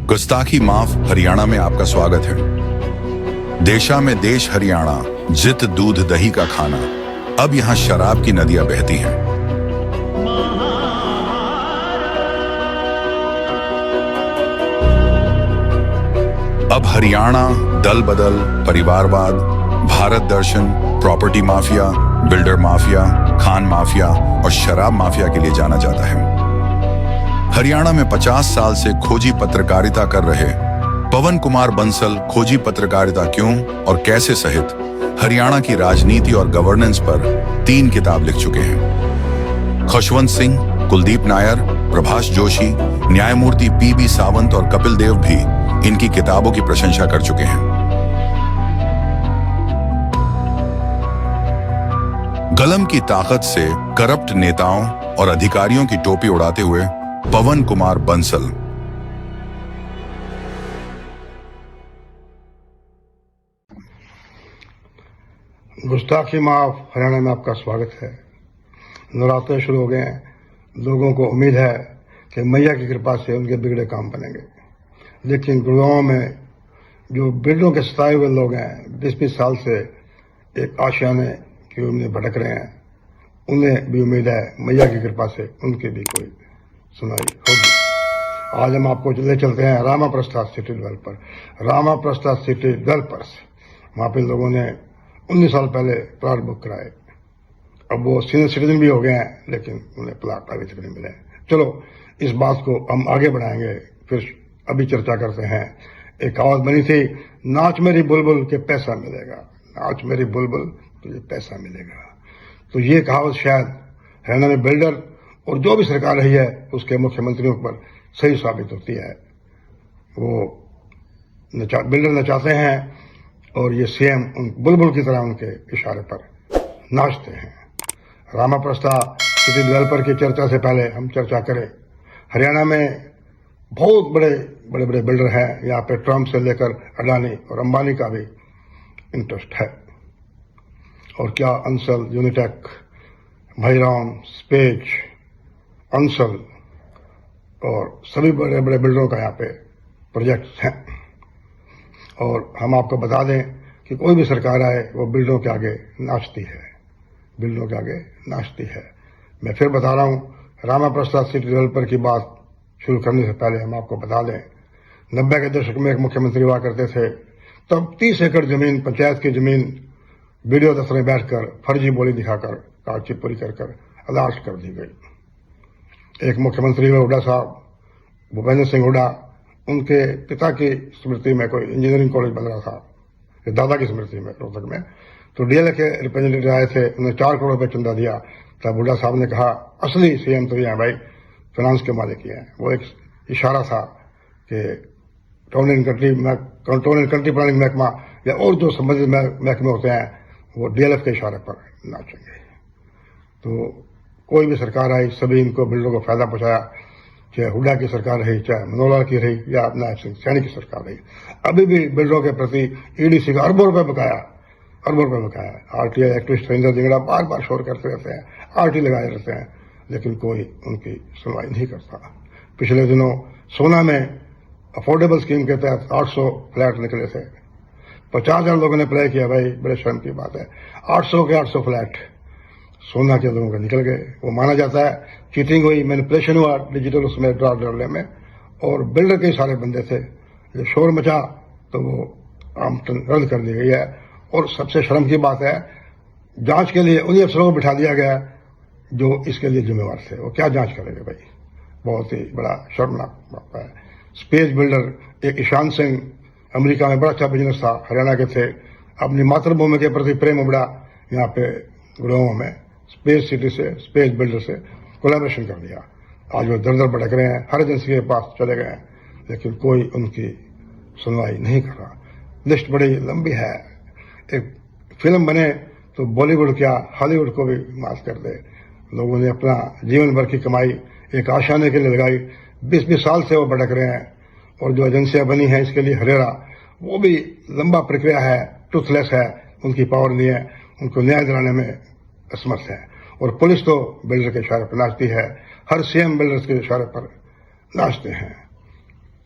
गुस्ताखी माफ हरियाणा में आपका स्वागत है। देशा में देश हरियाणा, जित दूध दही का खाना। अब यहाँ शराब की नदियां बहती हैं। अब हरियाणा दल बदल, परिवारवाद, भारत दर्शन, प्रॉपर्टी माफिया, बिल्डर माफिया, खान माफिया और शराब माफिया के लिए जाना जाता है। हरियाणा में 50 साल से खोजी पत्रकारिता कर रहे पवन कुमार बंसल खोजी पत्रकारिता क्यों और कैसे सहित हरियाणा की राजनीति और गवर्नेंस पर 3 किताब लिख चुके हैं। खुशवंत सिंह, कुलदीप नायर, प्रभाष जोशी, न्यायमूर्ति पीबी सावंत और कपिल देव भी इनकी किताबों की प्रशंसा कर चुके हैं। कलम की ताकत से करप्ट नेताओं और अधिकारियों की टोपी उड़ाते हुए पवन कुमार बंसल। गुस्ताखी माफ हरियाणा में आपका स्वागत है। नवरात्रे शुरू हो गए हैं। लोगों को उम्मीद है कि मैया की कृपा से उनके बिगड़े काम बनेंगे, लेकिन गुड़गांव में जो बिल्डरों के सताए हुए लोग हैं 20-20 साल से एक आशियाने की उम्मीद भटक रहे हैं, उन्हें भी उम्मीद है मैया की कृपा से उनकी भी कोई सुनाई होगी। आज हम आपको ले चलते हैं रामा प्रस्ताव सिटी डेवलपर। रामा प्रस्ताव सिटी डेवलपर्स, वहां पे लोगों ने 19 साल पहले प्लाट बुक कराए। अब वो सीनियर सिटीजन भी हो गए हैं, लेकिन उन्हें प्लाट अभी तक नहीं मिले। चलो इस बात को हम आगे बढ़ाएंगे, फिर अभी चर्चा करते हैं। एक कहावत बनी थी, नाच मेरी बुलबुल के पैसा मिलेगा, नाच मेरी बुलबुल तुझे पैसा मिलेगा। तो ये कहावत शायद हरियाणा में बिल्डर और जो भी सरकार रही है उसके मुख्यमंत्रियों पर सही साबित होती है। वो बिल्डर नचाते हैं और ये सीएम उन बुलबुल की तरह उनके इशारे पर नाचते हैं। रामा प्रस्ताव सिटी डेवलपर की चर्चा से पहले हम चर्चा करें। हरियाणा में बहुत बड़े बिल्डर हैं। यहाँ पे ट्रम्प से लेकर अडानी और अंबानी का भी इंटरेस्ट है। और क्या अंसल, यूनिटेक, भाईराम, स्पेज, अंसल और सभी बड़े बिल्डरों का यहाँ पे प्रोजेक्ट्स हैं। और हम आपको बता दें कि कोई भी सरकार आए वो बिल्डरों के आगे नाचती है, बिल्डरों के आगे नाचती है। मैं फिर बता रहा हूँ, रामा प्रस्ताव सिटी डेवलपर की बात शुरू करने से पहले हम आपको बता दें, 90 के दशक में एक मुख्यमंत्री हुआ करते थे। तब 30 एकड़ जमीन, पंचायत की जमीन वीडियो दफ्तर में बैठकर फर्जी बोली दिखाकर कागजी पूरी कर अलाट कर दी गई। एक मुख्यमंत्री हुए हुड्डा साहब, भूपेंद्र सिंह हुड्डा, उनके पिता की स्मृति में कोई इंजीनियरिंग कॉलेज बन रहा था, दादा की स्मृति में रोहतक में। तो डीएलए के रिप्रेजेंटेटिव आए थे, उन्होंने 4 करोड़ रुपए चंदा दिया। तब हुड्डा साहब ने कहा, असली सीएम तो ये है भाई, फाइनेंस के मालिक ही हैं। वो एक इशारा था कि टाउन एंड कंट्री प्लानिंग महकमा या और जो संबंधित महकमे होते हैं वो डीएलएफ के इशारे पर नाचेंगे। तो कोई भी सरकार आई, सभी इनको बिल्डरों को फायदा पहुंचाया, चाहे हुड्डा की सरकार रही, चाहे मनोहर की रही या नायब सिंह सैनी की सरकार रही। अभी भी बिल्डरों के प्रति ईडीसी का अरबों रुपए बकाया। आरटीआई एक्टिविस्ट रविंद्र जिंगड़ा बार बार शोर करते रहते हैं, आरटी लगाए रहते हैं, लेकिन कोई उनकी सुनवाई नहीं करता। पिछले दिनों सोना में अफोर्डेबल स्कीम के तहत 800 फ्लैट निकले थे। 50,000 लोगों ने अप्लाई किया। भाई बड़े शर्म की बात है, 800 के 800 फ्लैट सोना के लोगों के निकल गए। वो माना जाता है चीटिंग हुई, मैनिपुलेशन हुआ डिजिटल उसमें ड्राफ्ट डालने में, और बिल्डर के सारे बंदे थे। जो शोर मचा तो वो आमतन रद्द कर दी गई है। और सबसे शर्म की बात है, जांच के लिए उन्हीं अफसरों को बिठा दिया गया जो इसके लिए जिम्मेवार थे। वो क्या जांच करेंगे भाई, बहुत ही बड़ा शर्मनाक बात है। स्पेस बिल्डर एक ईशान सिंह, अमेरिका में बड़ा अच्छा बिजनेस था, हरियाणा के थे, अपनी मातृभूमि के प्रति प्रेम उमड़ा, यहाँ पे गुड़गांव में स्पेस सिटी से, स्पेस बिल्डर से कोलैबोरेशन कर दिया। आज वो दर भटक रहे हैं, हर एजेंसी के पास चले गए हैं, लेकिन कोई उनकी सुनवाई नहीं कर रहा। लिस्ट बड़ी लंबी है। एक फिल्म बने तो बॉलीवुड क्या हॉलीवुड को भी माफ कर दे। लोगों ने अपना जीवन भर की कमाई एक आशाने के लिए लगाई, 20-20 साल से वो भटक रहे हैं। और जो एजेंसियां बनी हैं इसके लिए हरेरा, वो भी लंबा प्रक्रिया है, टूथलेस है, उनकी पावर नहीं है, उनको न्याय दिलाने में असमर्थ है। और पुलिस तो बिल्डर के इशारे पर नाचती है, हर सीएम बिल्डर्स के इशारे पर नाचते हैं।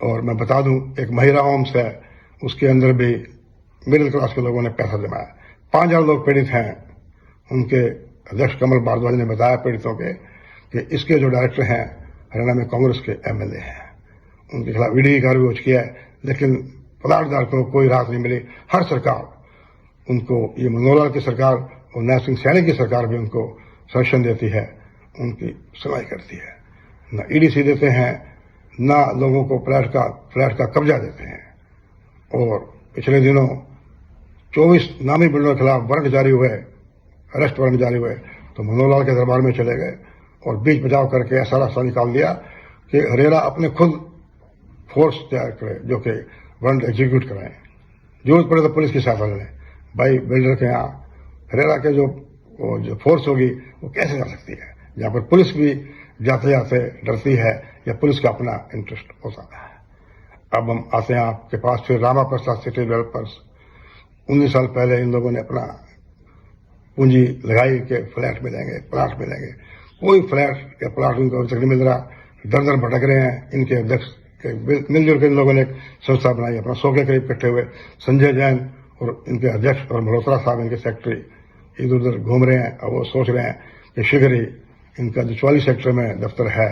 और मैं बता दूं, एक महिला होम्स है, उसके अंदर भी मिडिल क्लास के लोगों ने पैसा जमाया। 5000 लोग पीड़ित हैं। उनके अध्यक्ष कमल भारद्वाज ने बताया पीड़ितों के कि इसके जो डायरेक्टर हैं हरियाणा में कांग्रेस के एमएलए हैं। उनके खिलाफ ईडी की कार्रवाई हो चुकी है, लेकिन प्लाट धारकों को कोई राहत नहीं मिली। हर सरकार उनको, ये मनोहर लाल की सरकार और नैब सिंह सैनी की सरकार भी उनको संरक्षण देती है, उनकी सुनवाई करती है। न ईडीसी देते हैं, न लोगों को फ्लैट का कब्जा देते हैं। और पिछले दिनों 24 नामी बिल्डरों के खिलाफ वारंट जारी हुए, अरेस्ट वारंट जारी हुए, तो मनोहर लाल के दरबार में चले गए और बीच बचाव करके ऐसा रास्ता निकाल दिया कि हरेरा अपने खुद फोर्स तैयार करे जो कि वारंट एग्जीक्यूट कराएं। जरूरत पड़े तो पुलिस की सहायता लें। भाई बिल्डर के यहाँ हरेरा के जो फोर्स होगी वो कैसे जा सकती है, जहां पर पुलिस भी जाते जाते डरती है या पुलिस का अपना इंटरेस्ट होता है। अब हम आते हैं आपके पास फिर रामा प्रसाद सिटी डेवलपर्स। 19 साल पहले इन लोगों ने अपना पूंजी लगाई कि फ्लैट मिलेंगे, प्लाट मिलेंगे। कोई फ्लैट या प्लाट उनको अभी तक नहीं मिल रहा। दर दर भटक रहे हैं। इनके अध्यक्ष मिलजुल के इन लोगों ने एक संस्था बनाई, अपना 100 के करीब इकट्ठे हुए। संजय जैन और इनके अध्यक्ष और मल्होत्रा साहब इनके सेक्रेटरी इधर उधर घूम रहे हैं और वो सोच रहे हैं कि शीघ्र ही इनका जो 44 सेक्टर में दफ्तर है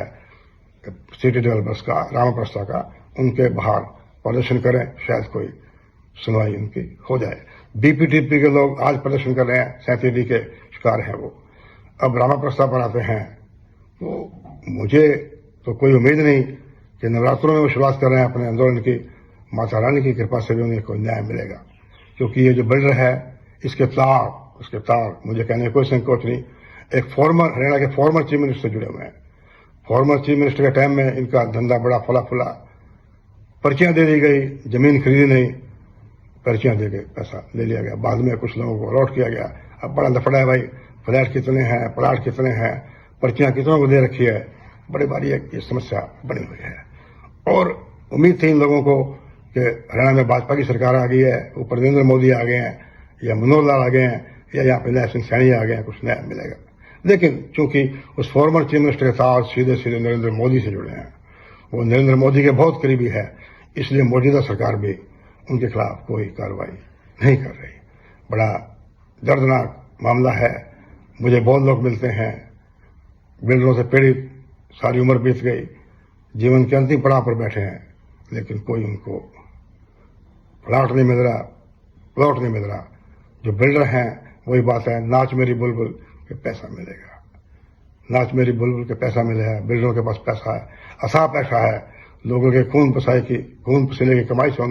सिटी डेवलपर्स का, रामाप्रस्था का, उनके बाहर प्रदर्शन करें, शायद कोई सुनवाई उनकी हो जाए। बीपीटीपी के लोग आज प्रदर्शन कर रहे हैं, 37D के शिकार हैं वो। अब रामाप्रस्था पर आते हैं, तो मुझे तो कोई उम्मीद नहीं कि नवरात्रों में वो शुरुआत कर रहे हैं अपने आंदोलन की। माता रानी की कृपा से भी उन्हें कोई न्याय मिलेगा, क्योंकि ये जो बिल्डर है उसके तार मुझे कहने कोई संकोच नहीं। एक हरियाणा के फॉर्मर चीफ मिनिस्टर जुड़े हुए हैं। फॉर्मर चीफ मिनिस्टर के टाइम में इनका धंधा बड़ा फला फूला। पर्चियां दे दी गई, जमीन खरीदी नहीं, पर्चियां दे के पैसा ले लिया गया। बाद में कुछ लोगों को अलॉट किया गया। अब बड़ा लफड़ा है भाई, फ्लैट कितने हैं, प्लाट कितने हैं, पर्चियां कितनों को दे रखी है। बड़ी बारी ये समस्या बनी हुई है। और उम्मीद थी इन लोगों को कि हरियाणा में भाजपा की सरकार आ गई है, ऊपर नरेंद्र मोदी आ गए हैं या मनोहर लाल आ गए हैं या यहाँ पे नैब सिंह सैनी आ गए हैं, कुछ नया मिलेगा। लेकिन चूंकि उस फॉर्मर चीफ मिनिस्टर के साथ सीधे नरेंद्र मोदी से जुड़े हैं, वो नरेंद्र मोदी के बहुत करीबी है, इसलिए मौजूदा सरकार भी उनके खिलाफ कोई कार्रवाई नहीं कर रही। बड़ा दर्दनाक मामला है। मुझे बहुत लोग मिलते हैं बिल्डरों से पीड़ित, सारी उम्र बीत गई, जीवन के अंतिम पड़ाव पर बैठे हैं, लेकिन कोई उनको प्लाट नहीं मिल रहा, प्लॉट नहीं मिल रहा। जो बिल्डर हैं वही बात है, नाच मेरी बुलबुल के पैसा मिलेगा, नाच मेरी बुलबुल के पैसा मिलेगा। बिल्डरों के पास पैसा है, असाह पैसा है, लोगों के खून पसीने की कमाई से